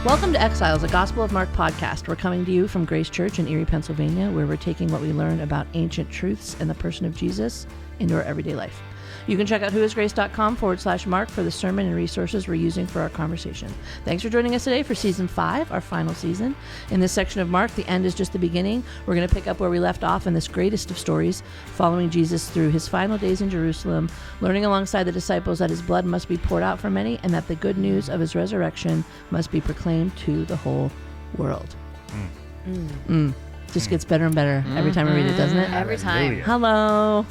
Welcome to Exiles, a Gospel of Mark podcast. We're coming to you from Grace Church in Erie, Pennsylvania, where we're taking what we learned about ancient truths and the person of Jesus into our everyday life. You can check out whoisgrace.com/Mark for the sermon and resources we're using for our conversation. Thanks for joining us today for Season 5, our final season. In this section of Mark, the end is just the beginning. We're going to pick up where we left off in this greatest of stories, following Jesus through his final days in Jerusalem, learning alongside the disciples that his blood must be poured out for many and that the good news of his resurrection must be proclaimed to the whole world. Just gets better and better every time I read it, doesn't it? Every time. Hello.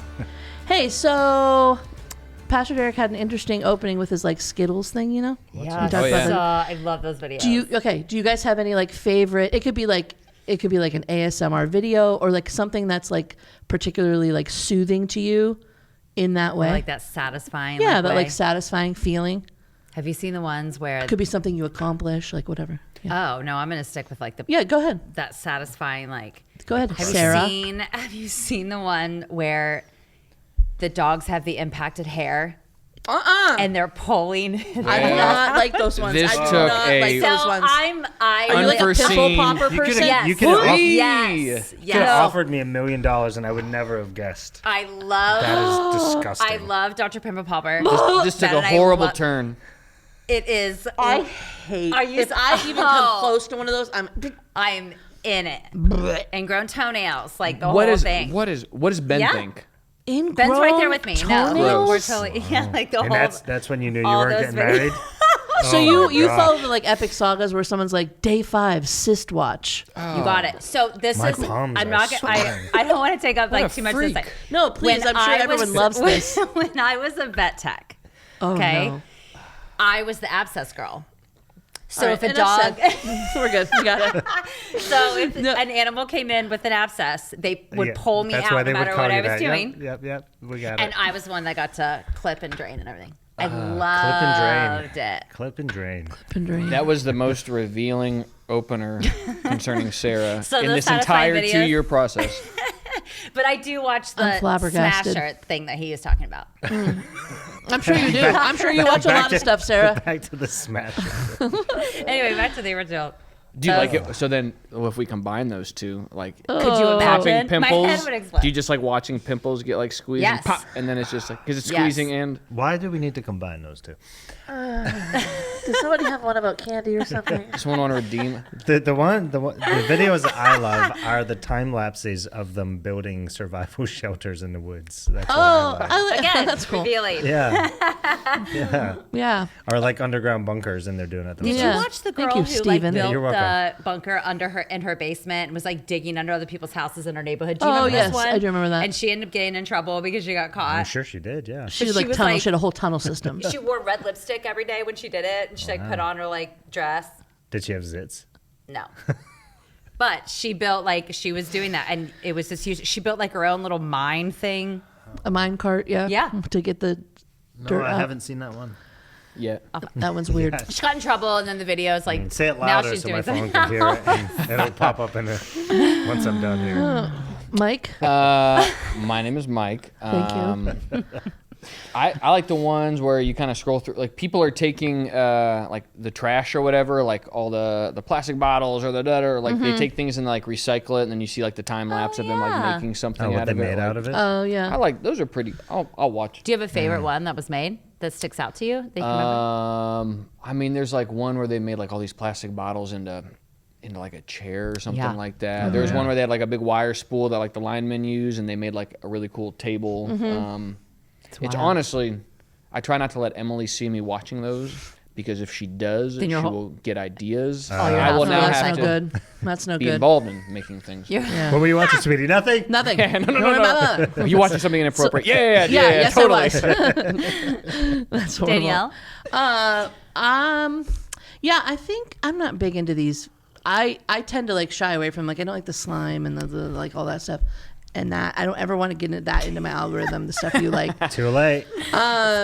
Hey, so Pastor Derek had an interesting opening with his Skittles thing, you know? Yeah, I love those videos. Do you guys have any favorite? It could be like an ASMR video or something that's particularly soothing to you in that way. Like that satisfying. Yeah, that way. Satisfying feeling. Have you seen the ones where It could be something you accomplish, whatever. Yeah. Oh no, I'm gonna stick with Yeah, go ahead. that satisfying Go ahead, Have Sarah. Have you seen the one where the dogs have the impacted hair? And they're pulling. I do not like those ones. This I do took not a like those ones. Are you like a pimple popper person? You could have Yes. offered me $1 million and I would never have guessed. I love That is disgusting. I love Dr. Pimple Popper. This took a horrible turn. It is. I hate. Are you? If I even come close to one of those, I'm in it. And grown toenails, the whole thing. What does Ben think? Ben's right there with me. No, toenails? we're totally the And whole. that's when you knew you all weren't those getting married? So you follow the epic sagas where someone's day 5 cyst watch. You got it. So this My is. palms I'm are not. sweating. I don't want to take up What a too much of freak. this. No, please. I'm sure everyone loves this. When I was a vet tech, Oh, okay, no. I was the abscess girl. So All if right, a dog, we're good. You got it. so if an animal came in with an abscess, they would pull me That's out why no they would matter call what you I was that. doing. Yep. We got And it. I was the one that got to clip and drain and everything. I Clip and loved drain. it. Clip and drain. That was the most revealing opener concerning Sarah So in those this satisfying entire videos? 2-year process. But I do watch I'm the flabbergasted. Smasher thing that he is talking about. I'm sure you do. I'm sure you watch a lot of stuff, Sarah. Back to the smash. Anyway, back to the original. Do you like it? So then, if we combine those two, Could you popping imagine? My pimples, head would explode. do you just like watching pimples get squeezed Yes. and pop, and then it's just because it's Yes. squeezing and Why do we need to combine those two? Does somebody have one about candy or something? just one want to redeem. The videos that I love are the time lapses of them building survival shelters in the woods. That's what I like. Again, that's cool. revealing. Yeah. Yeah. Or underground bunkers and they're doing it Did themselves. Yeah. you watch the Thank girl you, who Steven. Yeah, built you're the bunker in her basement and was digging under other people's houses in her neighborhood? Do you Oh, remember yes, this one? I do remember that. And she ended up getting in trouble because she got caught. I'm sure she did, yeah. She But did she was tunnel. She had a whole tunnel system. She wore red lipstick every day when she did it, and she put on her dress. Did she have zits? No. But she built she was doing that, and it was this huge. She built her own little mine thing. A mine cart, yeah. Yeah. To get the dirt No, I out. haven't seen that one. Yeah. That one's weird. Yes. She got in trouble, and then the videos Say it now louder she's so doing my phone something. can hear it and it'll pop up once I'm done here. Mike? My name is Mike. Thank you. I like the ones where you kind of scroll through, people are taking the trash or whatever, all the plastic bottles or they take things and recycle it, and then you see the time lapse of them making something What out they of it. made out of it? Oh, yeah. I like those are pretty. I'll watch. Do you have a favorite one that was made that sticks out to you? That you can remember? There's one where they made all these plastic bottles into a chair or something Yeah. like that. There was one where they had a big wire spool that the linemen use, and they made a really cool table. It's honestly, I try not to let Emily see me watching those, because if she does, she will get ideas. I will now That's have no to good. That's no be good. involved in making things. Yeah. What were you watching, sweetie? Nothing? Nothing. No. Don't worry about that. You watching something inappropriate? Yeah, yes, totally. I was. That's horrible. Danielle? Yeah, I think I'm not big into these. I tend to shy away from I don't like the slime and the all that stuff. And that I don't ever want to get into my algorithm, the stuff you like. Too late. It's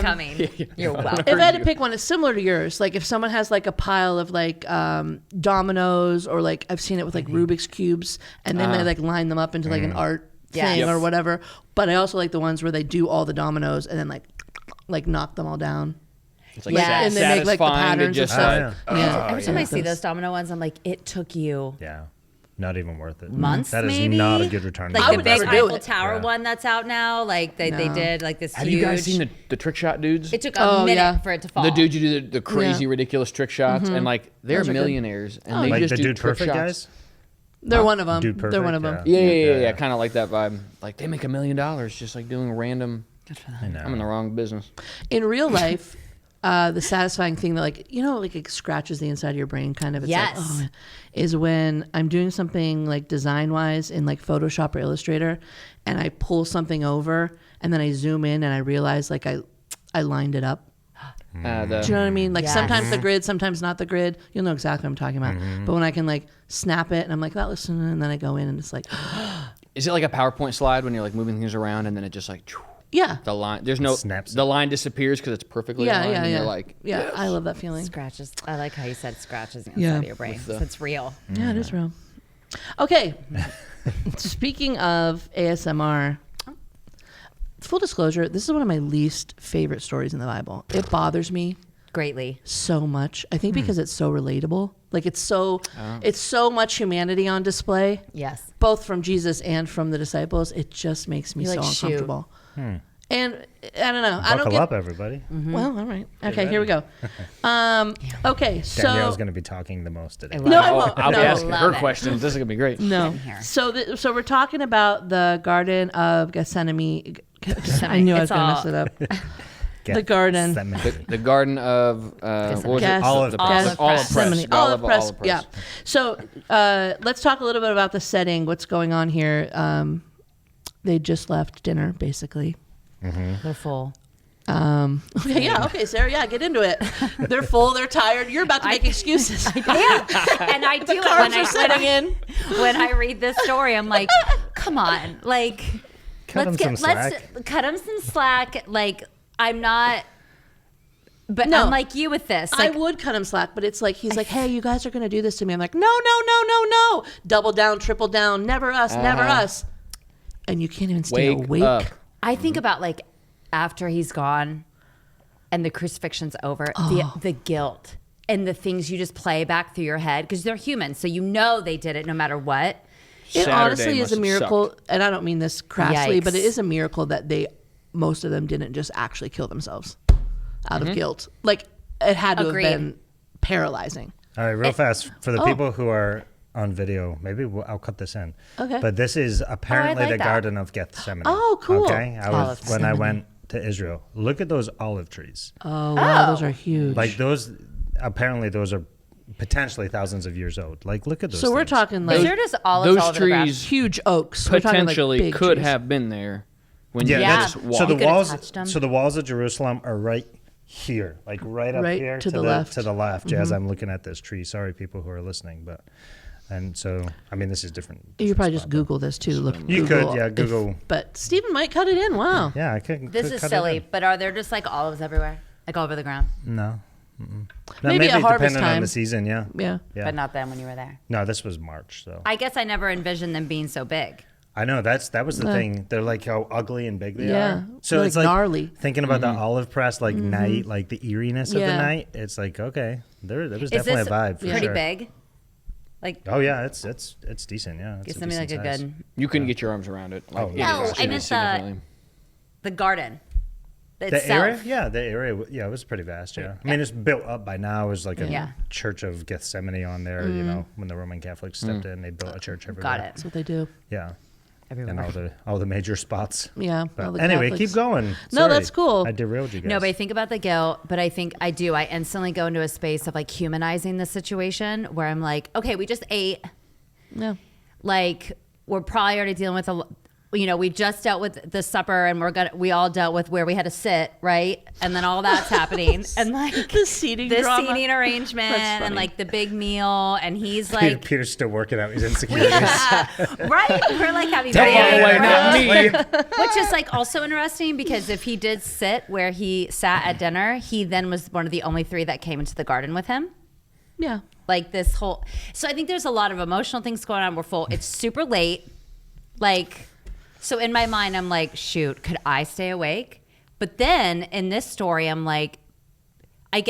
coming. You're welcome. If I had to pick one, it's similar to yours. If someone has a pile of dominoes, or I've seen it with Rubik's cubes, and then they line them up into an art thing or whatever. But I also like the ones where they do all the dominoes and then knock them all down. It's like Yeah. And they make like the satisfying to patterns and just stuff. like, Yeah. Every time I Yeah. see those domino ones, I'm like, it took you Yeah. Not even worth it. months, That is maybe? not a good return. Like I the would big never do Eiffel it. Tower Yeah. one that's out now. Like they No. did like this have huge. you guys seen the trick shot dudes? It took a minute for it to fall. The dudes who do the crazy, Yeah. ridiculous trick shots, and like they're Those are good. millionaires, and they like just the do Dude trick Perfect shots. guys. They're one of them. Dude They're one of them. Perfect, Yeah, kind of like that vibe. Like they make $1 million just like doing random. I know. I'm in the wrong business. In real life, the satisfying thing that like it scratches the inside of your brain kind of. It's Yes. like, oh, is when I'm doing something like design wise in like Photoshop or Illustrator, and I pull something over, and then I zoom in and I realize like I lined it up. Do you know what I mean? Like Yes. sometimes the grid, sometimes not the grid. You'll know exactly what I'm talking about. But when I can like snap it and I'm like, that looks, and then I go in and it's like, Is it like a PowerPoint slide when you're like moving things around and then it just like yeah. the line? There's no Snaps. the line disappears because it's perfectly Yeah, aligned. yeah, and yeah. You're like, yeah, I love that feeling. Scratches. I like how you said scratches inside Yeah. of your brain. So it's real. Yeah, it is real. Okay. Speaking of ASMR, full disclosure, this is one of my least favorite stories in the Bible. It bothers me Greatly. so much. I think because it's so relatable. Like it's so much humanity on display, Yes. both from Jesus and from the disciples. It just makes me You're so like, shoot. uncomfortable. And I don't know. I don't Buckle get up, everybody. Well, all right. Okay, here we go. Okay, so Danielle's going to be talking the most today. no, I won't. I'll be No. asking her Love it. questions. This is gonna be great. No. here. So we're talking about the Garden of Gethsemane. I knew I was It's going to all- mess it up. The garden. The Garden of what was it? Gas- Olive The press. Olive Gethsemane. press. Olive press. Olive press. Yeah. So let's talk a little bit about the setting. What's going on here? They just left dinner, basically. They're full. Okay, yeah, okay, Sarah, yeah, get into it. They're full, they're tired. You're about to make excuses. Yeah. And I do it Carbs are setting in. when I read this story. I'm like, come on, like, Cut him some slack. cut him some slack. Like, I'm not, but No. I'm like you with this. I Like, would cut him slack, but it's like he's like, "Hey, you guys are going to do this to me." I'm like, "No, no, no, no, no! Double down, triple down, never us, never us." And you can't even stay Wake awake. up. I think about like after he's gone, and the crucifixion's over, the guilt and the things you just play back through your head because they're human, so you know they did it no matter what. It Saturday honestly must is a have miracle, sucked. and I don't mean this crassly, but it Yikes. is a miracle that most of them didn't just actually kill themselves out of guilt. Like it had to Agreed. have been paralyzing. All right, real fast. For the people who are on video, maybe I'll cut this in. Okay. But this is apparently like the that. Garden of Gethsemane. Oh, cool. Okay. Olive When I went to Israel, look at those olive trees. Oh wow, those are huge. Like those, apparently those are potentially thousands of years old. Like look at those. so we're things. talking like They're just olives all Those over the ground. trees huge oaks. We're talking, like, potentially big could trees. have been there when Yeah. you Yeah. just walked. So the You could've walls. touched 'em. So the walls of Jerusalem are right here, like right up Right here to the left. To the left. As I'm looking at this tree. Sorry, people who are listening, but. And so, I mean, this is different. You probably just spot, but- Google this too. Look, You Google could, yeah, Google. But Stephen might cut it in. Wow. Yeah, I could. This could is cut it silly, in. but are there just like olives everywhere, like all over the ground? No. No, Maybe at harvest depending on time. the season, yeah. Yeah. Yeah. But not then when you were there. No, this was March, so. I guess I never envisioned them being so big. I know that was the thing. They're like how ugly and big they Yeah. are. So Like it's like gnarly. thinking about the olive press, like night, like the eeriness of the Yeah. night. It's like okay, there was Is definitely this a vibe. For pretty sure. big? Like, Oh yeah, it's decent. Yeah, it's give something like a decent size. good. You couldn't get your arms around it. Like, Oh, it no, was I meant significantly. the garden. The Itself. area, yeah, the area, yeah, it was pretty vast. Yeah, I mean, it's built up by now. It was like a Yeah. church of Gethsemane on there. You know, when the Roman Catholics stepped in, they built a church everywhere. Got it. That's what they do. Yeah, and Everywhere. all the major spots. Yeah. But all the anyway, Catholics. keep going. No, Sorry. that's cool. I derailed you guys. No, but I think about the guilt, but I think I do. I instantly go into a space of like humanizing the situation where I'm like, okay, we just ate. Yeah. Like, we're probably already dealing with we just dealt with the supper and we all dealt with where we had to sit, right? And then all that's happening. And like The seating the drama. seating arrangement That's funny. and like the big meal. And he's Peter, like, Peter's still working out his insecurities. right? We're like having Take it very- away, not me. Which is like also interesting because if he did sit where he sat at dinner, he then was one of the only three that came into the garden with him. Yeah. Like this whole, so I think there's a lot of emotional things going on. We're full. It's super late. Like, so in my mind, I'm like, shoot, could I stay awake? But then in this story, I'm like, I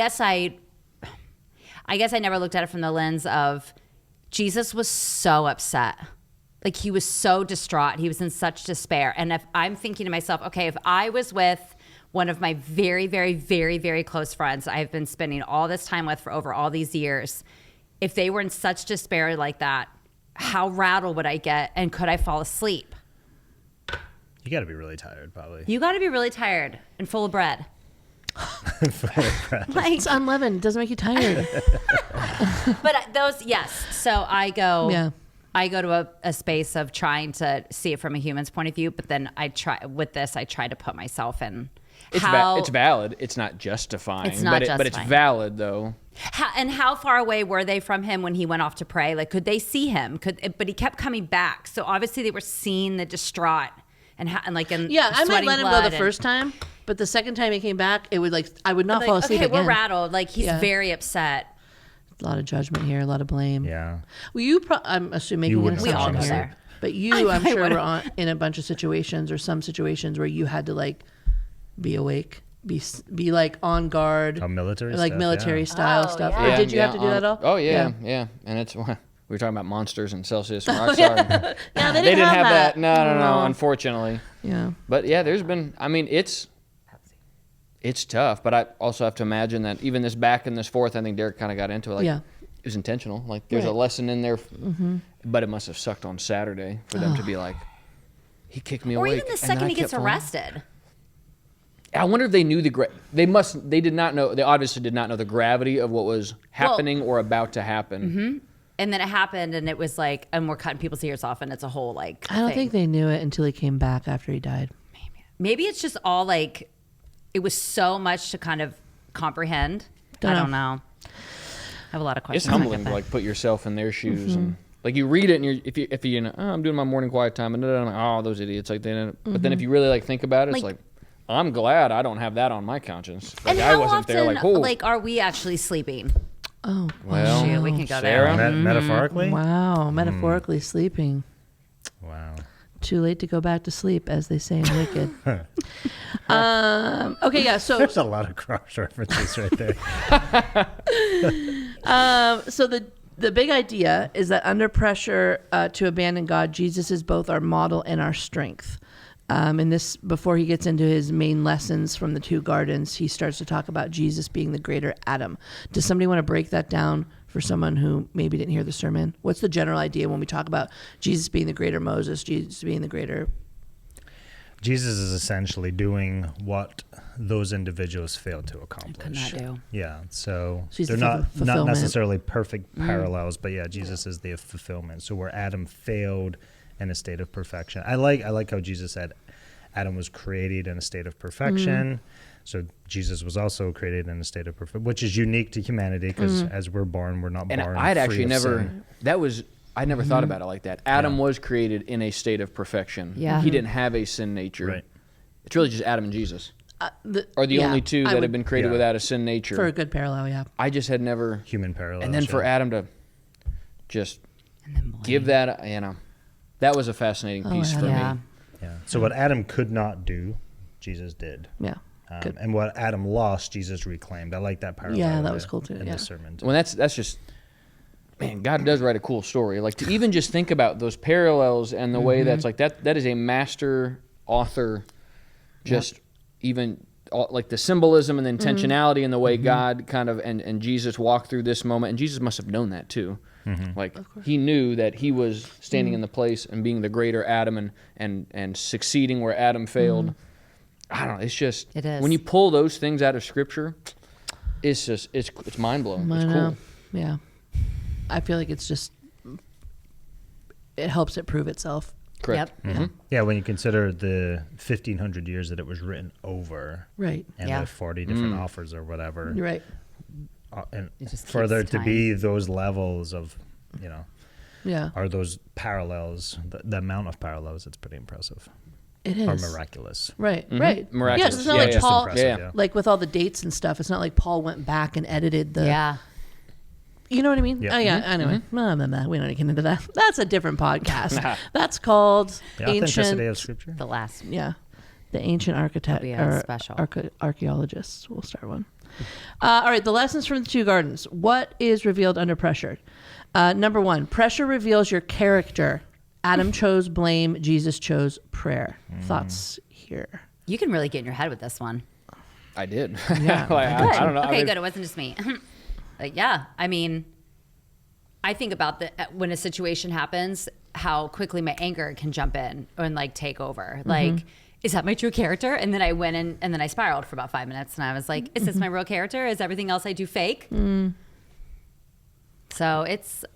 guess I never looked at it from the lens of Jesus was so upset. Like he was so distraught. He was in such despair. And if I'm thinking to myself, okay, if I was with one of my very, very, very, very close friends I've been spending all this time with for over all these years, if they were in such despair like that, how rattled would I get? And could I fall asleep? You got to be really tired, probably. You got to be really tired and full of bread. Like, it's unleavened. It doesn't make you tired. But those, yes. So I go Yeah. to a space of trying to see it from a human's point of view, but then I try to put myself in. It's valid. It's not justifying. It's not but it's justifying. valid though. How far away were they from him when he went off to pray? Like, could they see him? But he kept coming back. So obviously they were seeing the distraught and I might let him go the first time, but the second time he came back, it would I would not fall asleep okay, again. we're rattled. Like he's very upset. A lot of judgment here, a lot of blame. Yeah. Well, I'm assuming You making an wouldn't We all assumption go here, there. but I'm sure were in a bunch of situations or some situations where you had to be awake, be on guard, Military like stuff, military yeah. style stuff. Or did you have to do that all? Oh yeah. And it's we were talking about monsters and Celsius and Rockstar. Yeah, They didn't have that. No, unfortunately. Yeah. But yeah, there's been. I mean, it's tough. But I also have to imagine that even this back and this forth, I think Derek kind of got into it. It was intentional. Like there's a lesson in there, but it must have sucked on Saturday for them to be like, he kicked me Or awake. even the second he gets arrested. I wonder if they knew they did not know. They obviously did not know the gravity of what was happening or about to happen. Mm-hmm. And then it happened, and it was and we're cutting people's ears off, and it's a whole I don't think they knew it until he came back after he died. Maybe it's just all it was so much to kind of comprehend. I don't know. I have a lot of questions. It's humbling to put yourself in their shoes and you read it and if you I'm doing my morning quiet time and I'm like, oh, those idiots but then if you really think about it, it's I'm glad I don't have that on my conscience. And I how wasn't often, there are we actually sleeping? Oh, well, shoot, we can go Sarah? there. Metaphorically? Wow, metaphorically sleeping. Wow. Too late to go back to sleep, as they say in Wicked. Okay, yeah. So There's a lot of cross references right there. So the big idea is that under pressure to abandon God, Jesus is both our model and our strength. And this, before he gets into his main lessons from the two gardens, he starts to talk about Jesus being the greater Adam. Does somebody want to break that down for someone who maybe didn't hear the sermon? What's the general idea when we talk about Jesus being the greater Moses, Jesus being the greater? Jesus is essentially doing what those individuals failed to accomplish. Could not do. Yeah, so he's they're the not fulfillment. necessarily perfect parallels, but yeah, Jesus is the fulfillment. So where Adam failed in a state of perfection, I like how Jesus said Adam was created in a state of perfection. So Jesus was also created in a state of perfection, which is unique to humanity because as we're born, we're not And born. I'd free actually of never. sin. I never thought about it like that. Adam was created in a state of perfection. Yeah. He didn't have a sin nature. Right. It's really just Adam and Jesus are the yeah, only two I that would- have been created Yeah. without a sin nature. For a good parallel, yeah. I just had never. Human parallel. And then for Adam to just give that, that was a fascinating piece for Yeah. me. Yeah. So what Adam could not do, Jesus did. Yeah. Good. And what Adam lost, Jesus reclaimed. I like that parallel. Yeah, in that the- was cool too, In yeah. the sermon. Well, that's just, man, God does write a cool story. Like to even just think about those parallels and the way that's that is a master author, just even like the symbolism and the intentionality and the way God kind of and Jesus walked through this moment. And Jesus must have known that too. Like he knew that he was standing in the place and being the greater Adam and succeeding where Adam failed. I don't know. It's just It is. when you pull those things out of Scripture, it's just it's mind blowing. I It's know. cool. Yeah. I feel like it's just, it helps it prove itself. Correct. Yep. Yeah, when you consider the 1,500 years that it was written over, Right. and Yeah. the 40 different offers or whatever, You're right. and It just for keeps there to time. be those levels of, Yeah. are those parallels, the amount of parallels, it's pretty impressive. It Or is. miraculous. Right. Right. Miraculous. Yeah, 'cause it's not Yeah, like yeah. Paul, Impressive, yeah. like with all the dates and stuff, it's not like Paul went back and edited the. Yeah. You know what I mean? Yeah. Oh, yeah. Anyway, blah, blah, blah. We don't need to get into that. That's a different podcast. That's called The authenticity ancient. of Scripture. The last. Yeah. The ancient architect That'd be a or special. archaeologists. We'll start one. All right, the lessons from the two gardens. What is revealed under pressure? Number 1, pressure reveals your character. Adam chose blame. Jesus chose prayer. Thoughts here? You can really get in your head with this one. I did. Yeah. I don't know. Okay, I mean, good. It wasn't just me. Yeah, I mean, I think about when a situation happens, how quickly my anger can jump in and like take over. Like, is that my true character? And then I went in and then I spiraled for about 5 minutes and I was like, is this my real character? Is everything else I do fake? So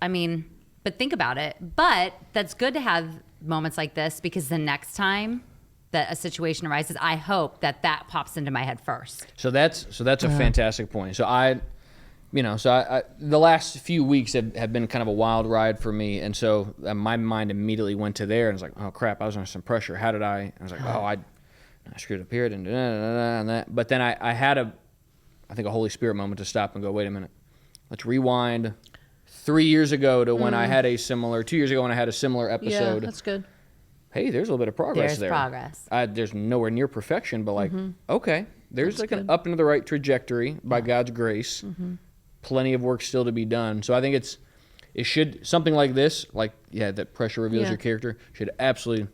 I mean, but think about it. But that's good to have moments like this because the next time that a situation arises, I hope that pops into my head first. So that's a fantastic point. So I the last few weeks have been kind of a wild ride for me, and so my mind immediately went to there, and it's like, oh crap, I was under some pressure. How did I was like, oh, I screwed up here, and that. But then I had I think a Holy Spirit moment to stop and go, wait a minute, let's rewind 3 years ago to when I had 2 years ago when I had a similar episode. Yeah, that's good. Hey, there's a little bit of progress there. There's progress. There's nowhere near perfection, but like, okay, there's That's like good. an up into the right trajectory by God's grace. Plenty of work still to be done. So I think it should, something like this, like, that pressure reveals your character, should absolutely,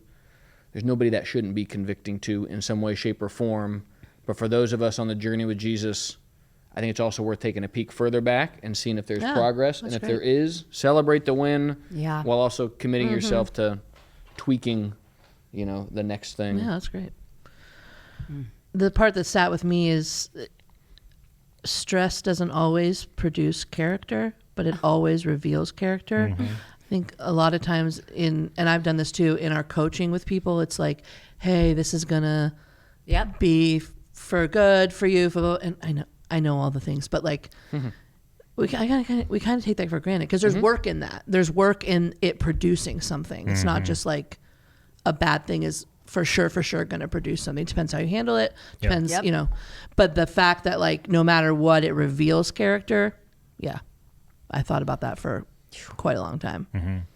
there's nobody that shouldn't be convicting to in some way, shape, or form. But for those of us on the journey with Jesus, I think it's also worth taking a peek further back and seeing if there's progress. And if there is, celebrate the win while also committing yourself to tweaking, the next thing. Yeah, that's great. The part that sat with me is stress doesn't always produce character, but it always reveals character. I think a lot of times and I've done this too, in our coaching with people, it's like, hey, this is gonna be for good for you. And I know all the things, but like we kind of take that for granted because there's work in that. There's work in it producing something. It's not just like a bad thing is for sure going to produce something. It depends how you handle it. Depends, but the fact that like no matter what, it reveals character. Yeah, I thought about that for quite a long time.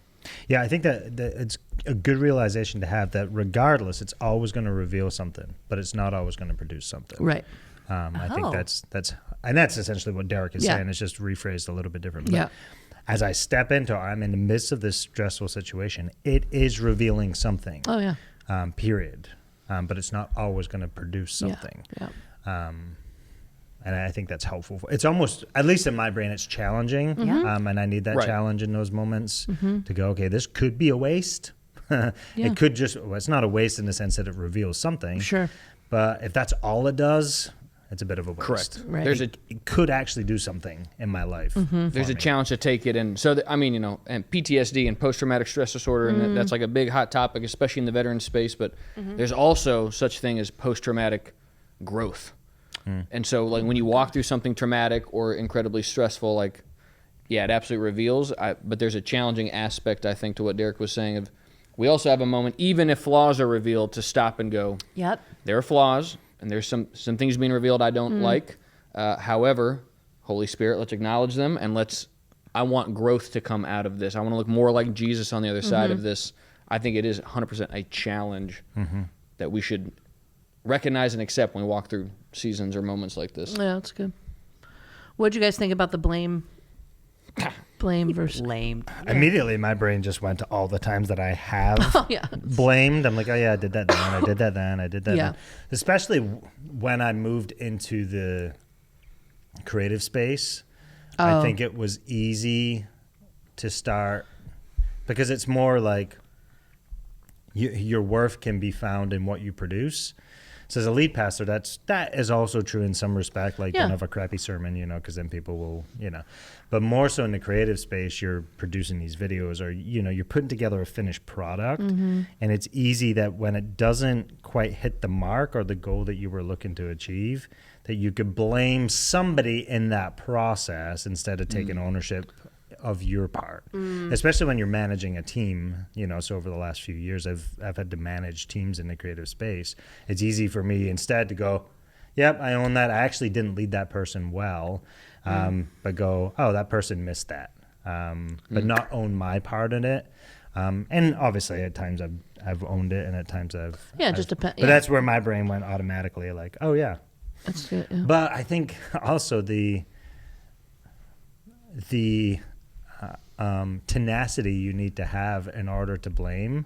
Yeah, I think that it's a good realization to have that regardless, it's always going to reveal something, but it's not always going to produce something. Right. I think that's essentially what Derek is saying. It's just rephrased a little bit different. But as I step into, I'm in the midst of this stressful situation, it is revealing something. Oh yeah. Period. But it's not always going to produce something. Yeah. And I think that's helpful. It's almost, at least in my brain, it's challenging. And I need that challenge in those moments to go, okay, this could be a waste. It could it's not a waste in the sense that it reveals something. Sure. But if that's all it does, it's a bit of a waste. Correct. Right. It could actually do something in my life. There's a challenge to take it in. So, and PTSD and post-traumatic stress disorder, and that's like a big hot topic, especially in the veteran space. But there's also such thing as post-traumatic growth. And so, like, when you walk through something traumatic or incredibly stressful, like, it absolutely reveals. But there's a challenging aspect, I think, to what Derek was saying. We also have a moment, even if flaws are revealed, to stop and go, there are flaws, and there's some things being revealed I don't like. However, Holy Spirit, let's acknowledge them, and I want growth to come out of this. I want to look more like Jesus on the other side of this. I think it is 100% a challenge that we should recognize and accept when we walk through seasons or moments like this. Yeah, that's good. What did you guys think about the blame versus Lame. Immediately, my brain just went to all the times that I have blamed. I'm like, oh yeah, I did that then, I did that then, I did that then. Especially when I moved into the creative space, I think it was easy to start because it's more like your worth can be found in what you produce. So as a lead pastor, that is also true in some respect. Like, don't have a crappy sermon, because then people will, But more so in the creative space, you're producing these videos or, you're putting together a finished product. And it's easy that when it doesn't quite hit the mark or the goal that you were looking to achieve, that you could blame somebody in that process instead of taking ownership of your part, especially when you're managing a team, so over the last few years, I've had to manage teams in the creative space. It's easy for me instead to go, yep, I own that. I actually didn't lead that person well, but go, oh, that person missed that, but not own my part in it. And obviously at times I've owned it and at times I've just depends. But that's where my brain went automatically like, oh yeah, That's good. Yeah. But I think also the tenacity you need to have in order to blame.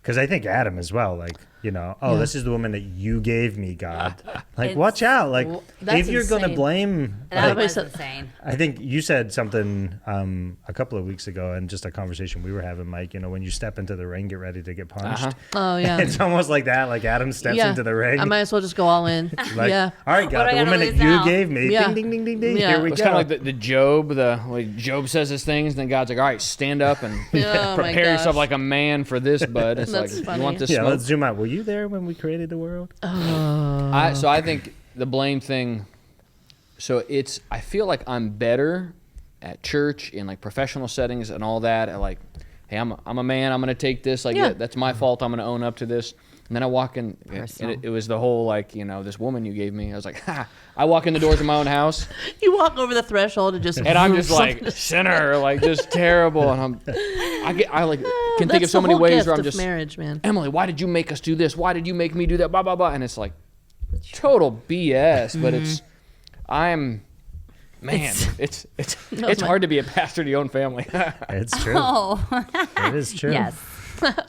Because I think Adam as well, like, this is the woman that you gave me, God. Like, watch out. Like, that's if you're going to insane. blame... That like, was insane. I think you said something a couple of weeks ago in just a conversation we were having, Mike, when you step into the ring, get ready to get punched. Oh, yeah. It's almost like that, like Adam steps into the ring. I might as well just go all in. Like, yeah. all right, God, What do the I woman gotta that lose you now? gave me, Yeah. ding, ding, ding, ding, ding, Yeah. here we It's go. kind of like the Job, Job says his things, and then God's like, all right, stand up and Oh, my prepare yourself gosh. like a man for this, bud. It's That's like, funny. you want this Yeah, smoke? let's zoom out. Were you there when we created the world? So I think the blame thing, I feel like I'm better at church in like professional settings and all that. And like, hey, I'm a man. I'm going to take this. Like, Yeah. that's my fault. I'm going to own up to this. And then I walk in, and it was the whole like, this woman you gave me. I was like, ha! I walk in the doors of my own house, You walk over the threshold and just... and I'm just like sinner, like just terrible. And I can think of so many ways where I'm just marriage, man. Emily, why did you make us do this? Why did you make me do that? Blah blah blah. And it's like total BS. But it's hard to be a pastor to your own family. It's true. Oh, It is true. yes.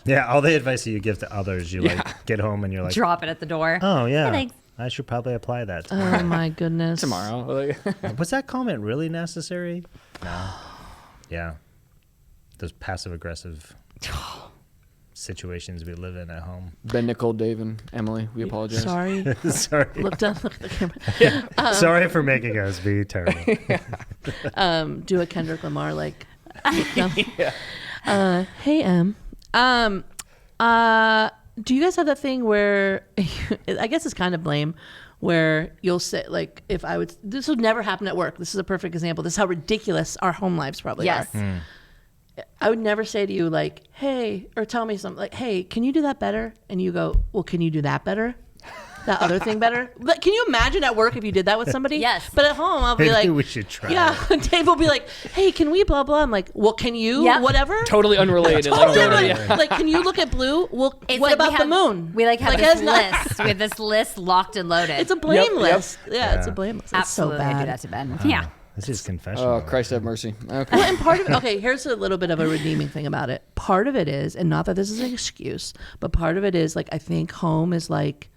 Yeah, all the advice that you give to others, you like get home and you're like, Drop it at the door. oh yeah, Thanks. I should probably apply that tomorrow. Oh, my goodness. Tomorrow. Like, Was that comment really necessary? No. Yeah. Those passive aggressive situations we live in at home. Ben, Nicole, Dave, and Emily, we apologize. Sorry. Sorry. Look at the camera. Sorry for making us be terrible. Do a Kendrick Lamar like. Hey Em. Do you guys have that thing where I guess it's kind of blame, where you'll say like, if I would, this would never happen at work. This is a perfect example. This is how ridiculous our home lives probably Yes. are. I would never say to you like, hey, or tell me something like, hey, can you do that better? And you go, well, can you do that better? That other thing better? But can you imagine at work if you did that with somebody? Yes. But at home, I'll be Maybe like, we should try. yeah. Dave will be like, hey, can we blah, blah? I'm like, well, can you Yep. whatever? Totally unrelated. Totally like, can you look at blue? Well, It's what like about we the moon? We have Like, this it's not- list. We have this list locked and loaded. It's a blame Yep. list. Yeah, it's a Yeah. blame list. It's Absolutely. so I do bad. that to Ben. Yeah. This is confession. Oh, Christ have mercy. Okay. Well, and part of it, okay, here's a little bit of a redeeming thing about it. Part of it is, and not that this is an excuse, but part of it is like, I think home is like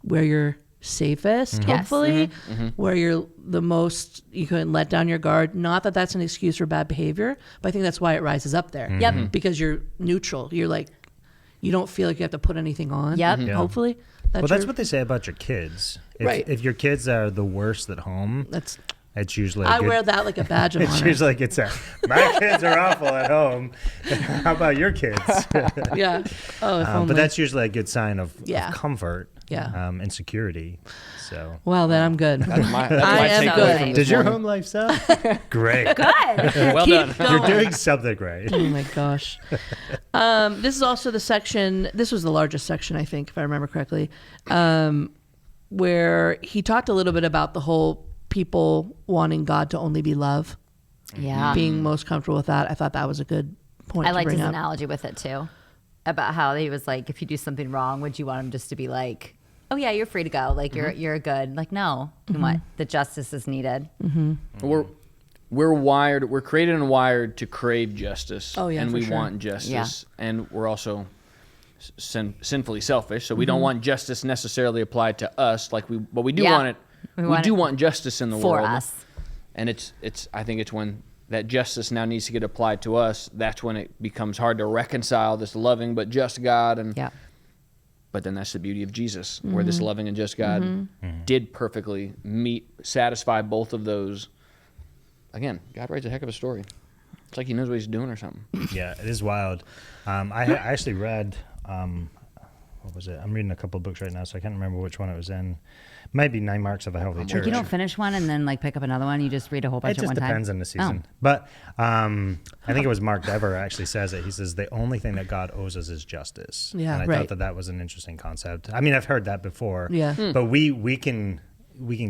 where you're safest, Yes. hopefully, where you're the most, you can let down your guard. Not that that's an excuse for bad behavior, but I think that's why it rises up there. Yep. Because you're neutral. You're like, you don't feel like you have to put anything on. Yep. Yeah. Hopefully. Well, that's what they say about your kids. Right. If your kids are the worst at home, That's. it's usually I good, wear that like a badge of It's honor. usually like it's my kids are awful at home. How about your kids? Yeah. Oh, if only. But that's usually a good sign of comfort. Yeah. And security. So. Well, then I'm good. That's my I am takeaway good. from this Did your morning. home life suck? Great. Good. Well Keep done. You're doing something right. Oh my gosh. This is also the section, this was the largest section, I think, if I remember correctly, where he talked a little bit about the whole people wanting God to only be love, Yeah. being most comfortable with that. I thought that was a good point I to liked bring his up. analogy with it too, about how he was like, if you do something wrong, would you want him just to be like, oh yeah, you're free to go, like you're good, like no, you know what, the justice is needed. We're wired. We're created and wired to crave justice. Oh, yeah, and for we sure. want justice. And we're also sinfully selfish. So we don't want justice necessarily applied to us. But we do Yeah. want it. We We want do it want justice in the for world. us. And it's. I think it's when that justice now needs to get applied to us. That's when it becomes hard to reconcile this loving but just God. And Yeah. But then that's the beauty of Jesus, where this loving and just God did perfectly satisfy both of those. Again, God writes a heck of a story. It's like he knows what he's doing or something. Yeah, it is wild. I actually read, what was it? I'm reading a couple of books right now, so I can't remember which one it was in. Might be 9 Marks of a Healthy Church. Like you don't finish one and then like pick up another one. You just read a whole bunch It at just one depends time. on the season. But I think it was Mark Dever actually says it. He says the only thing that God owes us is justice. Yeah, and I right. thought that was an interesting concept. I mean, I've heard that before. Yeah. But we can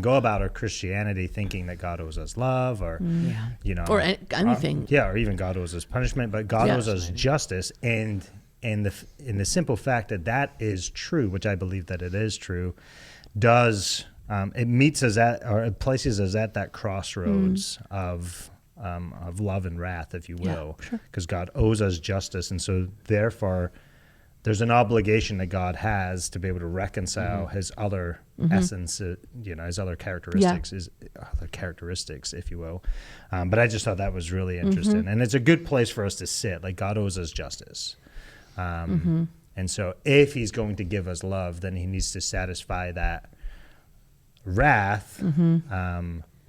go about our Christianity thinking that God owes us love or Or anything. or even God owes us punishment, but God Yeah. owes us justice, and in the simple fact that is true, which I believe that it is true, does it meets us at, or it places us at that crossroads of love and wrath, if you will, because God owes us justice, and so therefore there's an obligation that God has to be able to reconcile his other essence, his other characteristics, if you will. But I just thought that was really interesting, and it's a good place for us to sit. Like, God owes us justice, and so if He's going to give us love, then He needs to satisfy that wrath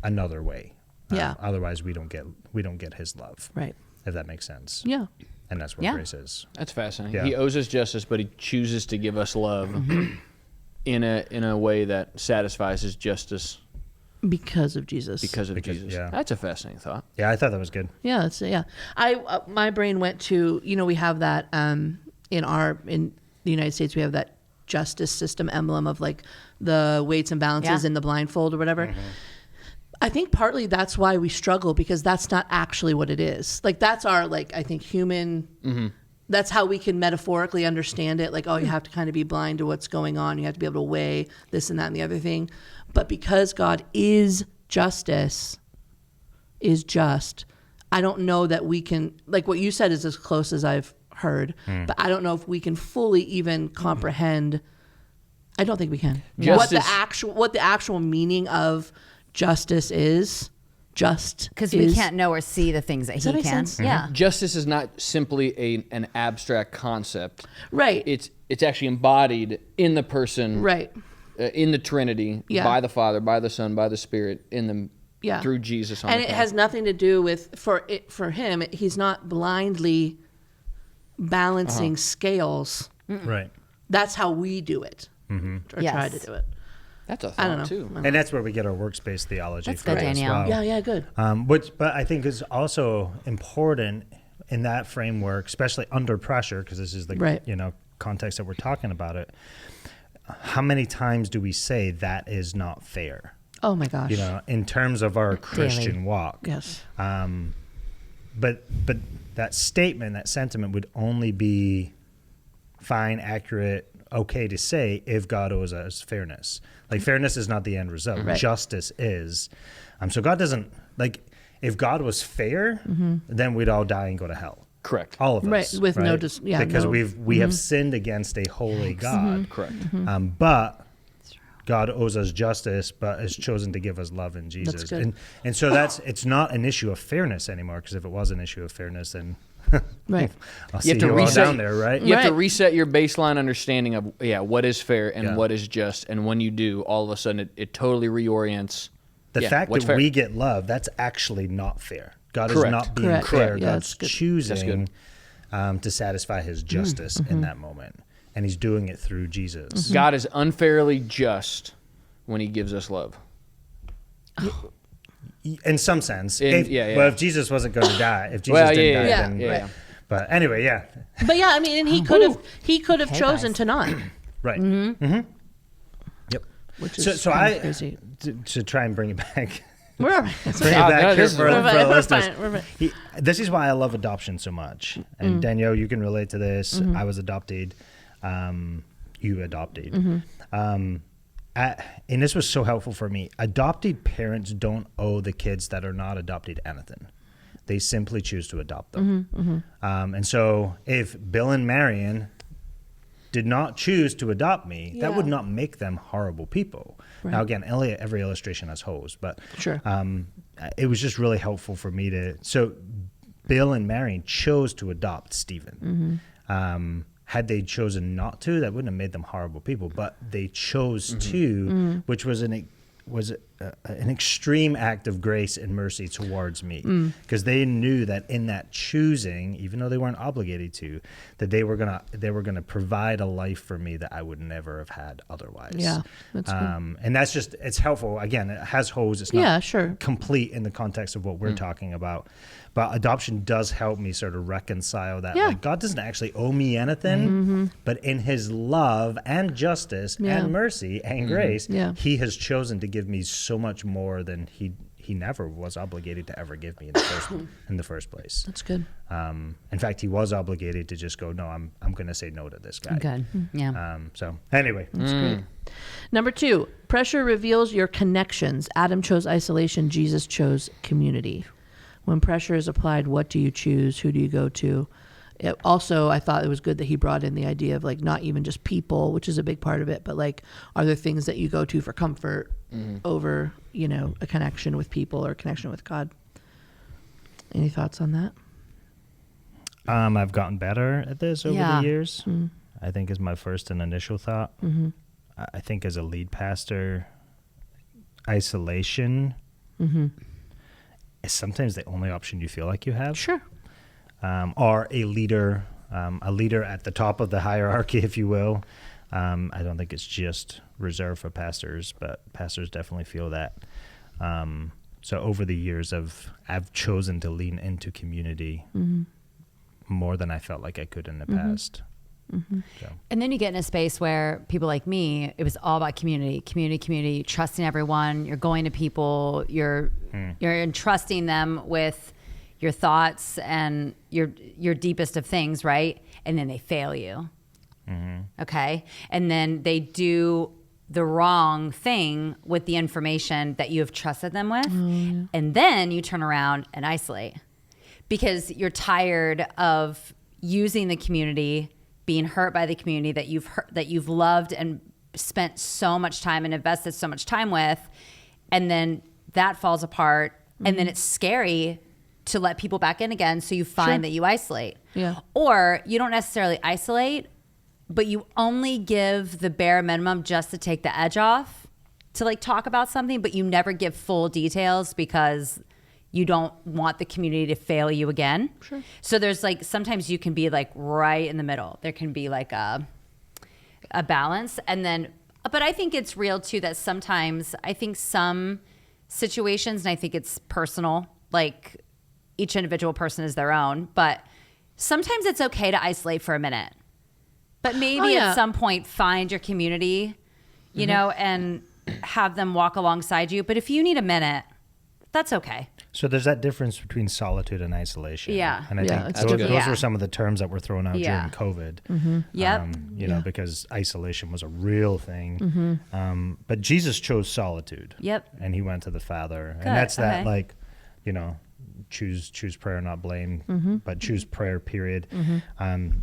another way. Otherwise, we don't get His love. Right. If that makes sense. Yeah. And that's what grace is. That's fascinating. Yeah. He owes us justice, but He chooses to give us love in a way that satisfies His justice Because of Jesus. because of Jesus. yeah. That's a fascinating thought. Yeah, I thought that was good. Yeah, I my brain went to, we have that in the United States, we have that justice system emblem of like the weights and balances in the blindfold or whatever. I think partly that's why we struggle, because that's not actually what it is. Like, that's our, like, I think human, that's how we can metaphorically understand it. Like, oh, you have to kind of be blind to what's going on. You have to be able to weigh this and that and the other thing. But because God is justice, is just, I don't know that we can, like what you said is as close as I've heard, but I don't know if we can fully even comprehend. I don't think we can. What the actual meaning of justice is. Because we can't know or see the things that He make can. sense? Yeah. Justice is not simply an abstract concept. Right. It's actually embodied in the person. Right. In the Trinity, by the Father, by the Son, by the Spirit, through Jesus. And it has nothing to do with, for Him, He's not blindly balancing scales. Right. That's how we do it, or try to do it. That's a I don't thought, know. too. And that's where we get our works-based theology That's from good, as Danielle. well. Yeah, good. But I think is also important in that framework, especially under pressure, because this is the context that we're talking about it. How many times do we say that is not fair? Oh my gosh. In terms of our Christian walk. Yes. But that statement, that sentiment would only be fine, accurate, okay to say if God owes us fairness. Like, fairness is not the end result. Right. Justice is. So God doesn't, like, if God was fair, then we'd all die and go to hell. Correct. All of us. Right, with no because we have sinned against a holy God. Correct. But God owes us justice, but has chosen to give us love in Jesus. That's good. And so it's not an issue of fairness anymore, because if it was an issue of fairness, then Right. I'll see you all down there, right? You have to reset your baseline understanding of what is fair and Yeah. what is just, and when you do, all of a sudden it totally reorients. The fact what's that fair. we get love, that's actually not fair. God Correct. is not being Correct. fair. Yeah, God's that's good. choosing to satisfy His justice in that moment, and He's doing it through Jesus. God is unfairly just when He gives us love. In some sense, yeah. if Jesus wasn't going to die, if Jesus didn't die, then. Yeah. But anyway, yeah, But yeah, I mean, and He could have chosen guys. to not. right. Yep. Which is So kind of I crazy. to try and bring it back. We're all right. Bring it back here this is- for We're the fine. We're listeners. fine. We're fine. This is why I love adoption so much. And Danielle, you can relate to this. I was adopted. You adopted. And this was so helpful for me. Adopted parents don't owe the kids that are not adopted anything. They simply choose to adopt them. And so if Bill and Marion did not choose to adopt me, that would not make them horrible people. Right. Now, again, every illustration has holes, but Sure. it was just really helpful for me to. So Bill and Marion chose to adopt Stephen. Had they chosen not to, that wouldn't have made them horrible people, but they chose to, which was an extreme act of grace and mercy towards me, because they knew that in that choosing, even though they weren't obligated to, that they were gonna provide a life for me that I would never have had otherwise. Yeah, that's good. And that's just, it's helpful. Again, it has holes. It's not sure. complete in the context of what we're talking about. But adoption does help me sort of reconcile that. Yeah. Like, God doesn't actually owe me anything, but in His love and justice and mercy and grace, He has chosen to give me so much more than He he never was obligated to ever give me in the first place. That's good. In fact, he was obligated to just go, no, I'm going to say no to this guy. Good. Yeah. So anyway, That's great. Number 2, pressure reveals your connections. Adam chose isolation. Jesus chose community. When pressure is applied, what do you choose? Who do you go to? Also, I thought it was good that he brought in the idea of like not even just people, which is a big part of it, but like, are there things that you go to for comfort over, you know, a connection with people or a connection with God? Any thoughts on that? I've gotten better at this over Yeah. the years. I think is my first and initial thought. I think as a lead pastor, isolation is sometimes the only option you feel like you have. Sure. Or a leader at the top of the hierarchy, if you will. I don't think it's just reserved for pastors, but pastors definitely feel that. So over the years, I've chosen to lean into community more than I felt like I could in the past. So. And then you get in a space where people like me, it was all about community, trusting everyone. You're going to people, you're entrusting them with your thoughts and your deepest of things, right? And then they fail you. Okay? And then they do the wrong thing with the information that you have trusted them with. And then you turn around and isolate because you're tired of using the community, being hurt by the community that you've loved and spent so much time and invested so much time with. And then that falls apart. And then it's scary to let people back in again. So you find that you isolate. Yeah. Or you don't necessarily isolate, but you only give the bare minimum just to take the edge off to like talk about something, but you never give full details because you don't want the community to fail you again. Sure. So there's like, sometimes you can be like right in the middle. There can be like a balance. And then, but I think it's real too that sometimes I think some situations, and I think it's personal, like each individual person is their own, but sometimes it's okay to isolate for a minute. But maybe at some point find your community, you know, and have them walk alongside you. But if you need a minute, that's okay. So there's that difference between solitude and isolation. Yeah. And I think those were some of the terms that were thrown out during COVID. Yep. You know, because isolation was a real thing. But Jesus chose solitude. Yep. And he went to the Father. Good. And that's that, Okay. like, you know, choose prayer, not blame, but choose prayer, period.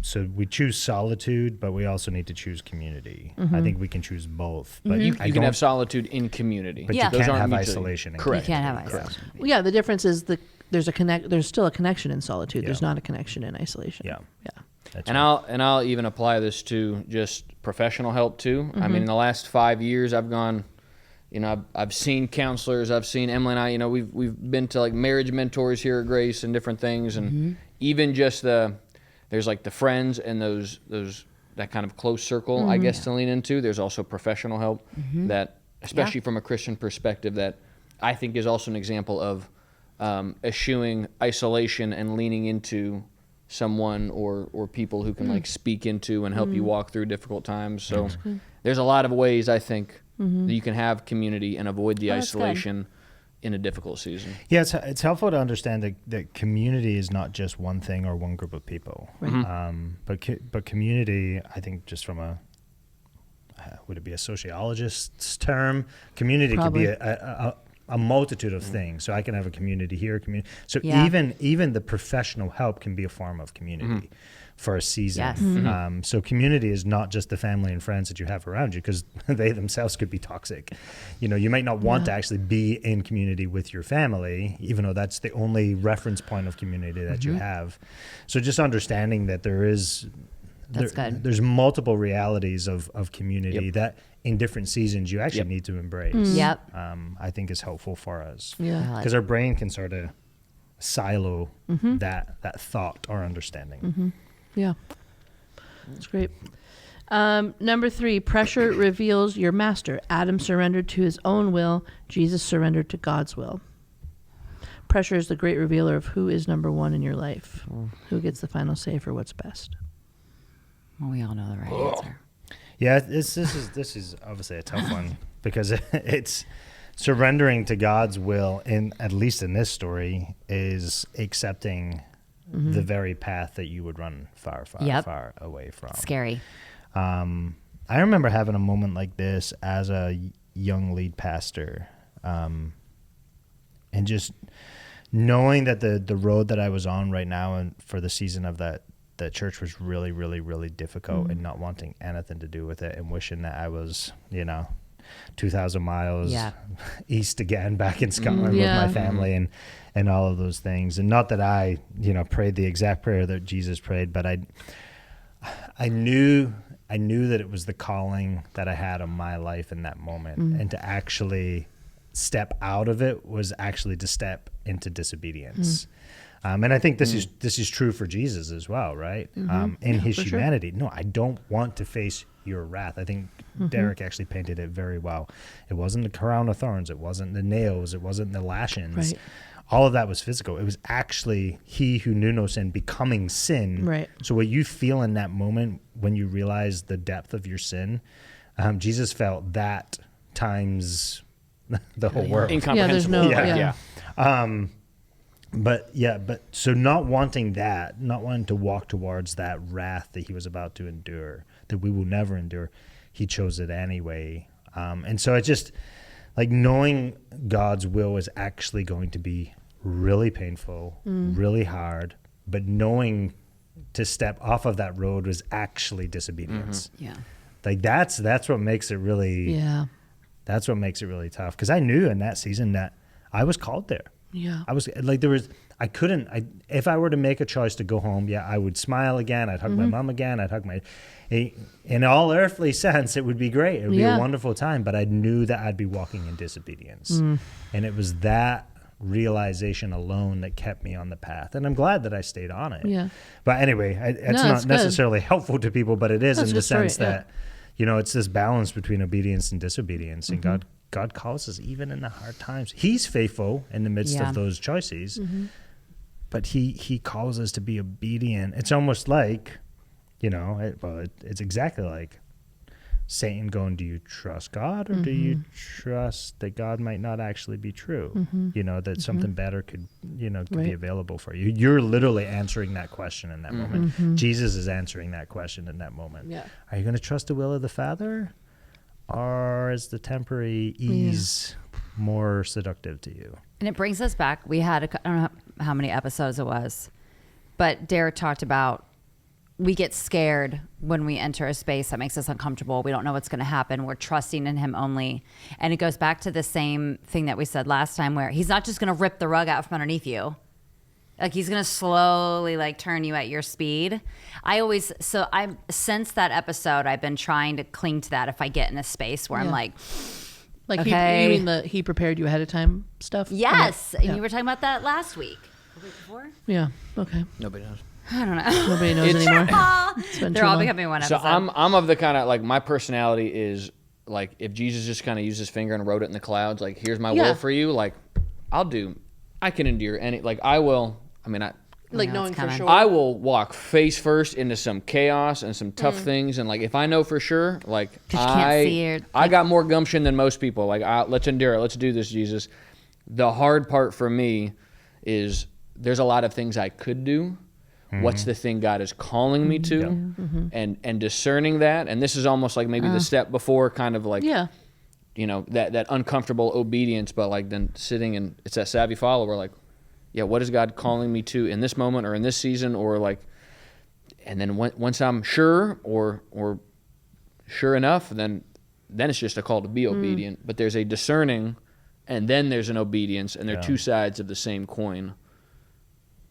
So we choose solitude, but we also need to choose community. I think we can choose both. But You can have solitude in community. But Yeah. you Those can't aren't have mutually- isolation. in Correct. You can't have community. isolation. Well, yeah, the difference is there's still a connection in solitude. There's Yeah. not a connection in isolation. Yeah. Yeah. That's And right. I'll even apply this to just professional help too. I mean, in the last 5 years, I've gone, you know, I've seen counselors, I've seen Emily and I, you know, we've been to like marriage mentors here at Grace and different things, and even just there's like the friends and those that kind of close circle, I guess, to lean into. There's also professional help that, especially from a Christian perspective, that I think is also an example of eschewing isolation and leaning into someone or people who can like speak into and help you walk through difficult times. So there's a lot of ways I think that you can have community and avoid the that's good. isolation in a difficult season. Yeah, it's helpful to understand that community is not just one thing or one group of people. Right. But community, I think, just from would it be a sociologist's term? Community Probably. could be a multitude of things. So I can have a community here, a community. So Yeah. even the professional help can be a form of community for a season. Yes. So community is not just the family and friends that you have around you, because they themselves could be toxic. You know, you might not want to actually be in community with your family, even though that's the only reference point of community that you have. So just understanding that there's multiple realities of community that in different seasons you actually need to embrace. Yep. I think is helpful for us. Yeah. Because our brain can sort of silo that thought or understanding. Yeah. That's great. Number 3, pressure reveals your master. Adam surrendered to his own will. Jesus surrendered to God's will. Pressure is the great revealer of who is number one in your life. Who gets the final say for what's best. Well, we all know the right answer. Yeah, this is obviously a tough one because it's surrendering to God's will, at least in this story, is accepting the very path that you would run far, far away from. Scary. I remember having a moment like this as a young lead pastor, and just knowing that the road that I was on right now and for the season of that church was really, really, really difficult, and not wanting anything to do with it, and wishing that I was, 2,000 miles east again, back in Scotland with my family and all of those things. And not that I, prayed the exact prayer that Jesus prayed, but I knew that it was the calling that I had on my life in that moment, and to actually step out of it was actually to step into disobedience. And I think this is true for Jesus as well, right? In his humanity. Sure. No, I don't want to face your wrath. I think Derek actually painted it very well. It wasn't the crown of thorns. It wasn't the nails. It wasn't the lashings. Right. All of that was physical. It was actually he who knew no sin becoming sin. Right. So what you feel in that moment when you realize the depth of your sin, Jesus felt that times the whole world. Incomprehensible. But so not wanting to walk towards that wrath that he was about to endure, that we will never endure, he chose it anyway. And so it's just like knowing God's will is actually going to be really painful, really hard, but knowing to step off of that road was actually disobedience. Yeah. Like that's what makes it really, that's what makes it really tough. Because I knew in that season that I was called there. Yeah. I was like, if I were to make a choice to go home, I would smile again. I'd hug my mom again. I'd hug in all earthly sense, it would be great. It would be a wonderful time, but I knew that I'd be walking in disobedience. And it was that realization alone that kept me on the path. And I'm glad that I stayed on it. Yeah. But anyway, it's not necessarily helpful to people, but it is in the sense that, it's this balance between obedience and disobedience. And God calls us even in the hard times. He's faithful in the midst of those choices, but he calls us to be obedient. It's almost like, it's exactly like Satan going, do you trust God or do you trust that God might not actually be true? That something better could be available for you. You're literally answering that question in that moment. Jesus is answering that question in that moment. Yeah. Are you going to trust the will of the Father? Or is the temporary ease more seductive to you? And it brings us back. We had, I don't know how many episodes it was, but Derek talked about we get scared when we enter a space that makes us uncomfortable. We don't know what's going to happen. We're trusting in him only. And it goes back to the same thing that we said last time where he's not just going to rip the rug out from underneath you. Like he's going to slowly turn you at your speed. Since that episode, I've been trying to cling to that if I get in a space where I'm like okay. You mean he prepared you ahead of time stuff? Yes. And you were talking about that last week. The week before? Yeah. Okay. Nobody knows. I don't know. Nobody knows anymore. They're all becoming one episode. So I'm of the kind of my personality is if Jesus just kind of used his finger and wrote it in the clouds, here's my will for you. I can endure any. I will. Knowing for sure. I will walk face first into some chaos and some tough things, and if I know for sure, I got more gumption than most people. Let's endure it. Let's do this, Jesus. The hard part for me is there's a lot of things I could do. What's the thing God is calling me to, and discerning that. And this is almost maybe the step before, kind of that uncomfortable obedience, but then sitting and it's that savvy follower, what is God calling me to in this moment or in this season, or and then once I'm sure or sure enough, then it's just a call to be obedient. But there's a discerning, and then there's an obedience, and they're two sides of the same coin,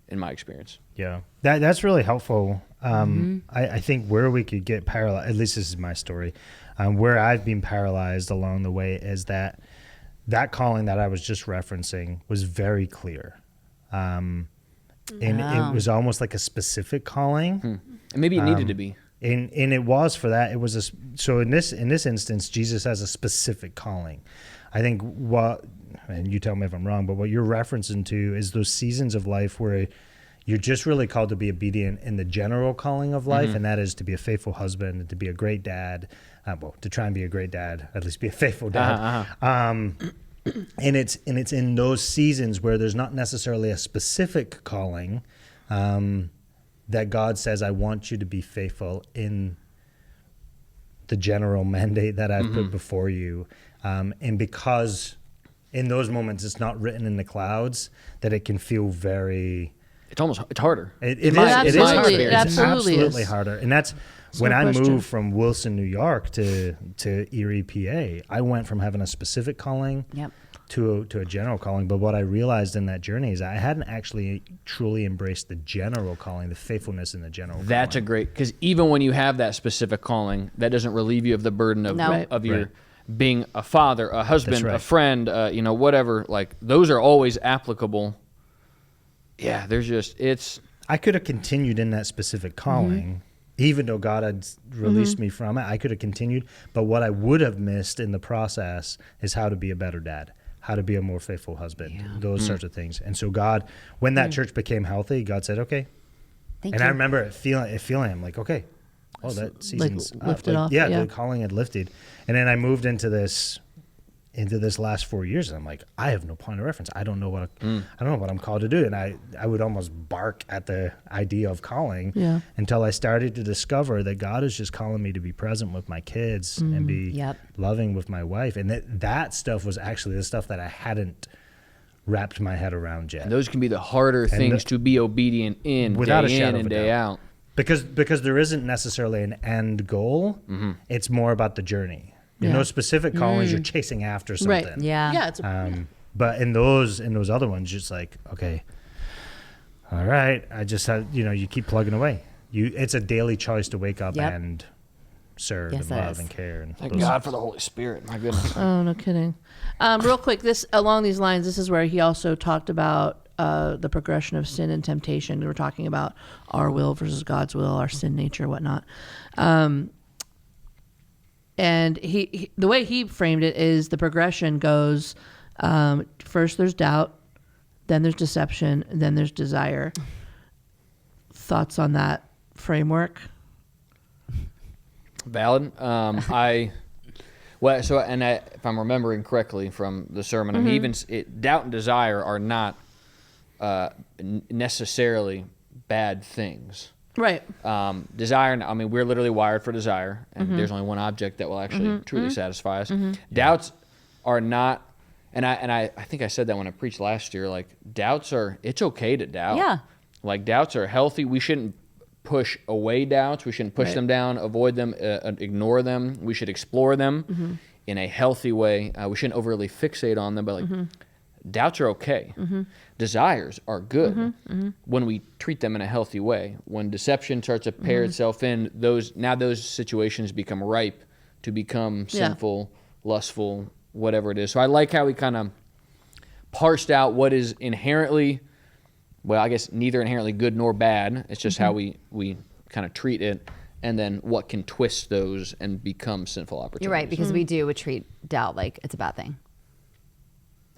in my experience. Yeah, that's really helpful. I think where we could get paralyzed, at least this is my story, where I've been paralyzed along the way is that calling that I was just referencing was very clear. And it was almost like a specific calling. And maybe it needed to be. And it was for that. It was so in this instance, Jesus has a specific calling. I think and you tell me if I'm wrong, but what you're referencing to is those seasons of life where you're just really called to be obedient in the general calling of life, and that is to be a faithful husband and to be a great dad. To try and be a great dad, at least be a faithful dad. And it's in those seasons where there's not necessarily a specific calling, that God says, I want you to be faithful in the general mandate that I've put before you. And because in those moments it's not written in the clouds, that it can feel very... It's harder. It It is absolutely harder. It's is. absolutely harder. And that's when I question. moved from Wilson, New York to Erie, PA. I went from having a specific calling Yep. to a general calling. But what I realized in that journey is I hadn't actually truly embraced the general calling, the faithfulness in the general That's a calling. great, because even when you have that specific calling, that doesn't relieve you of the burden of No. Right. of your Right. being a father, a husband, That's right. a friend, whatever. Like those are always applicable. Yeah, there's just I could have continued in that specific calling, even though God had released me from it. I could have continued, but what I would have missed in the process is how to be a better dad, how to be a more faithful husband, those sorts of things. And so God, when that church became healthy, God said, "Okay." Thank And you. I remember it feeling I'm like, "Okay, oh, that season's up." lifted off, Yeah, yeah. the calling had lifted, and then I moved into this last 4 years, and I'm like, I have no point of reference. I don't know what I don't know what I'm called to do, and I would almost bark at the idea of calling until I started to discover that God is just calling me to be present with my kids and be Yep. loving with my wife, and that stuff was actually the stuff that I hadn't wrapped my head around yet. and those can be the harder things to be obedient in, Without a day shadow in of and a day doubt. out. Because there isn't necessarily an end goal. It's more about the journey. In Yeah. those specific callings, you're chasing after something. Right. Yeah. Yeah. It's But in those other ones, just like, okay, all right, I just had, you keep plugging away. It's a daily choice to wake up Yep. and serve Yes, and it love is. and care. And Thank God for the Holy Spirit. My goodness. Oh, no kidding. Real quick, along these lines, this is where he also talked about the progression of sin and temptation. We were talking about our will versus God's will, our sin nature, whatnot. And he the way he framed it is the progression goes, first there's doubt, then there's deception, then there's desire. Thoughts on that framework? Valid. If I'm remembering correctly from the sermon, I mean, doubt and desire are not necessarily bad things. Right. Desire, I mean, we're literally wired for desire, and there's only one object that will actually truly satisfy us. Doubts are not, and I think I said that when I preached last year. Like it's okay to doubt. Yeah. Like doubts are healthy. We shouldn't push away doubts. We shouldn't push them down, avoid them, ignore them. We should explore them in a healthy way. We shouldn't overly fixate on them, but doubts are okay. Desires are good when we treat them in a healthy way. When deception starts to pair itself in, those situations become ripe to become sinful, lustful, whatever it is. So I like how he kind of parsed out what is inherently, well, I guess neither inherently good nor bad. It's just how we kind of treat it, and then what can twist those and become sinful opportunities. You're right, because we do treat doubt like it's a bad thing.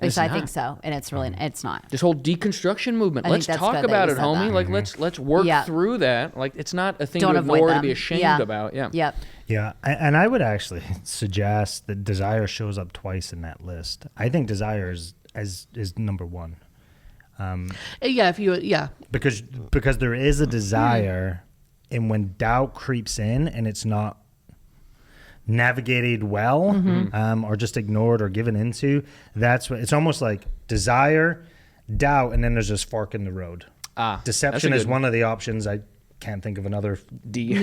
At It's least I not. think so, and it's not. This whole deconstruction movement. I think Let's that's talk good that about you it, said homie. that. Like let's work Yeah. through that. Like it's not a thing Don't to avoid ignore, to them. be ashamed Yeah. about. Yeah. Yep. Yeah, and I would actually suggest that desire shows up twice in that list. I think desire is number one. Because there is a desire, and when doubt creeps in and it's not navigated well, or just ignored or given into, that's what it's almost like desire, doubt, and then there's this fork in the road. Deception that's a is good one of the options. I can't think of another D.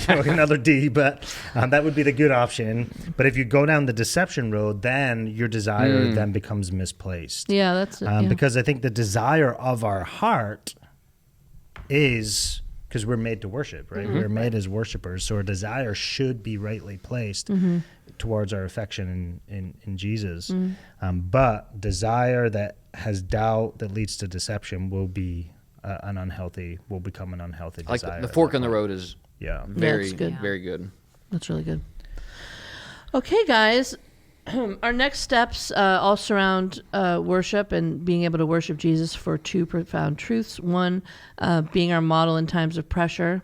another D, but that would be the good option. But if you go down the deception road, then your desire then becomes misplaced. Yeah, that's it. Because I think the desire of our heart is, because we're made to worship, right? We're made as worshipers, so our desire should be rightly placed towards our affection in Jesus. But desire that has doubt that leads to deception will be will become an unhealthy Like desire. the fork in the road is very, that's good. very good. That's really good. Okay, guys. Our next steps all surround worship and being able to worship Jesus for two profound truths. One, being our model in times of pressure,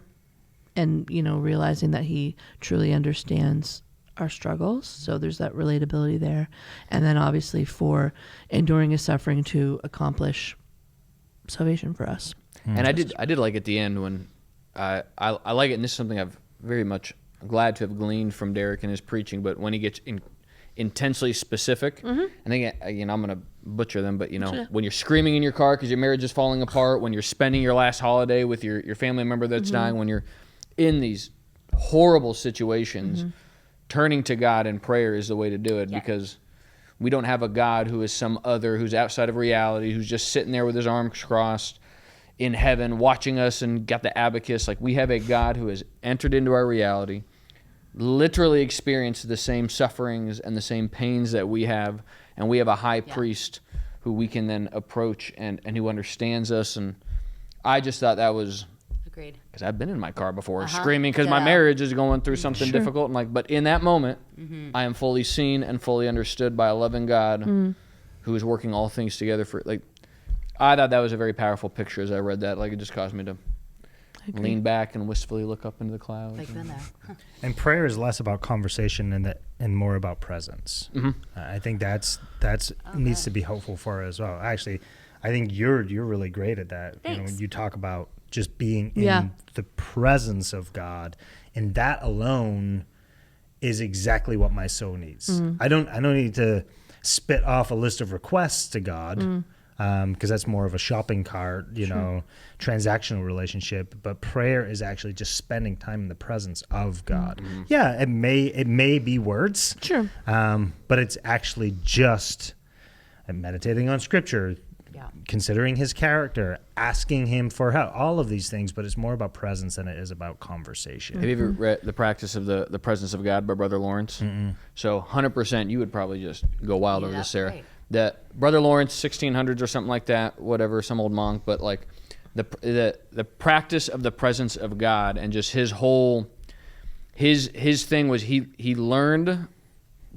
and realizing that he truly understands our struggles. So there's that relatability there. And then obviously for enduring his suffering to accomplish salvation for us. And I did like at the end when I like it, and this is something I've very much glad to have gleaned from Derek and his preaching, but when he gets intensely specific, I think, I'm going to butcher them, but when you're screaming in your car because your marriage is falling apart, when you're spending your last holiday with your family member that's dying, when you're in these horrible situations, turning to God in prayer is the way to do it, because we don't have a God who is some other, who's outside of reality, who's just sitting there with his arms crossed in heaven watching us and got the abacus. Like, we have a God who has entered into our reality, literally experienced the same sufferings and the same pains that we have, and we have a high priest who we can then approach and who understands us. And I just thought that was... Agreed. Because I've been in my car before screaming because my marriage is going through something difficult. And but in that moment, I am fully seen and fully understood by a loving God who is working all things together for, I thought that was a very powerful picture as I read that. It just caused me to lean back and wistfully look up into the clouds. Been there. And prayer is less about conversation and more about presence. I think that's needs to be helpful for us as well. Actually, I think you're really great at that. Thanks. When you talk about just being in the presence of God, and that alone is exactly what my soul needs. I don't need to spit off a list of requests to God. Because that's more of a shopping cart, transactional relationship. But prayer is actually just spending time in the presence of God. Yeah, it may be words, but it's actually just meditating on Scripture, considering His character, asking Him for help, all of these things. But it's more about presence than it is about conversation. Have you ever read The Practice of the Presence of God by Brother Lawrence? So 100%, you would probably just go wild over this, Sarah. Right. That Brother Lawrence, 1600s or something like that, whatever, some old monk, but the practice of the presence of God, and just his whole his thing was he learned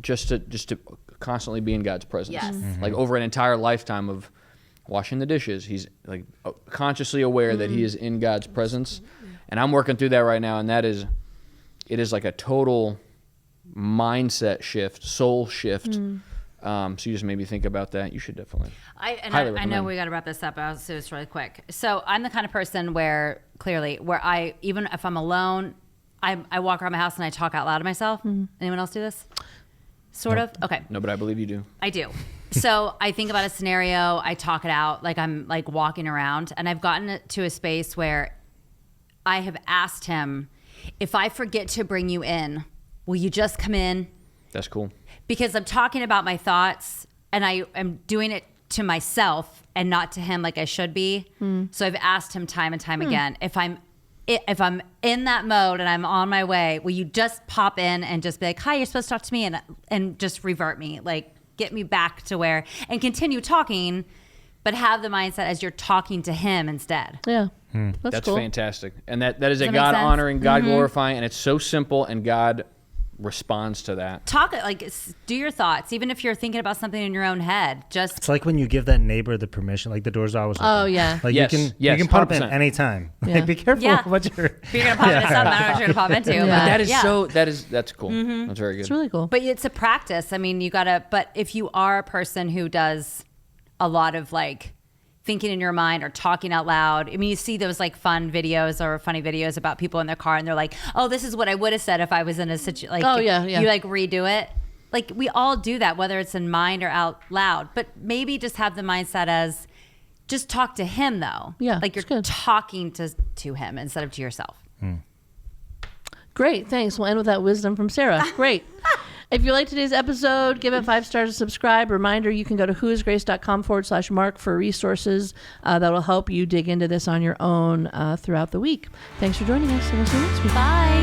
just to constantly be in God's presence. Yes. Over an entire lifetime of washing the dishes, he's consciously aware that he is in God's presence. And I'm working through that right now, and it is like a total mindset shift, soul shift. So you just made me think about that. You should definitely. I know we got to wrap this up, but I'll do this really quick. So I'm the kind of person where I, even if I'm alone, I walk around my house and I talk out loud to myself. Anyone else do this? Sort of? Okay. No, but I believe you do. I do. So I think about a scenario, I talk it out, I'm walking around, and I've gotten to a space where I have asked him, if I forget to bring you in, will you just come in? That's cool. Because I'm talking about my thoughts, and I am doing it to myself and not to him like I should be. So I've asked him time and time again, if I'm in that mode and I'm on my way, will you just pop in and just be like, hi, you're supposed to talk to me, and just revert me, get me back to where, and continue talking, but have the mindset as you're talking to him instead. Yeah. That's cool. Fantastic. And that is a that make God sense? honoring, God glorifying, and it's so simple, and God responds to that. Talk do your thoughts, even if you're thinking about something in your own head. Just It's like when you give that neighbor the permission, the door's always open. Oh, yeah. Yes, you can pop in 100%. anytime. Yeah. Be careful what you're... if you're gonna pop into something, I don't know what you're gonna pop into. Yeah. But That is that's cool. That's very good. It's really cool. But it's a practice. I mean, but if you are a person who does a lot of thinking in your mind or talking out loud, I mean, you see those fun videos or funny videos about people in their car and they're like, oh, this is what I would have said if I was in a situation. Oh, yeah. You redo it. We all do that, whether it's in mind or out loud. But maybe just have the mindset as just talk to him, though. Yeah, you're good. talking to him instead of to yourself. Great. Thanks. We'll end with that wisdom from Sarah. Great. If you liked today's episode, give it 5 stars and subscribe. Reminder, you can go to whoisgrace.com/Mark for resources that will help you dig into this on your own throughout the week. Thanks for joining us, and we'll see you next week. Bye.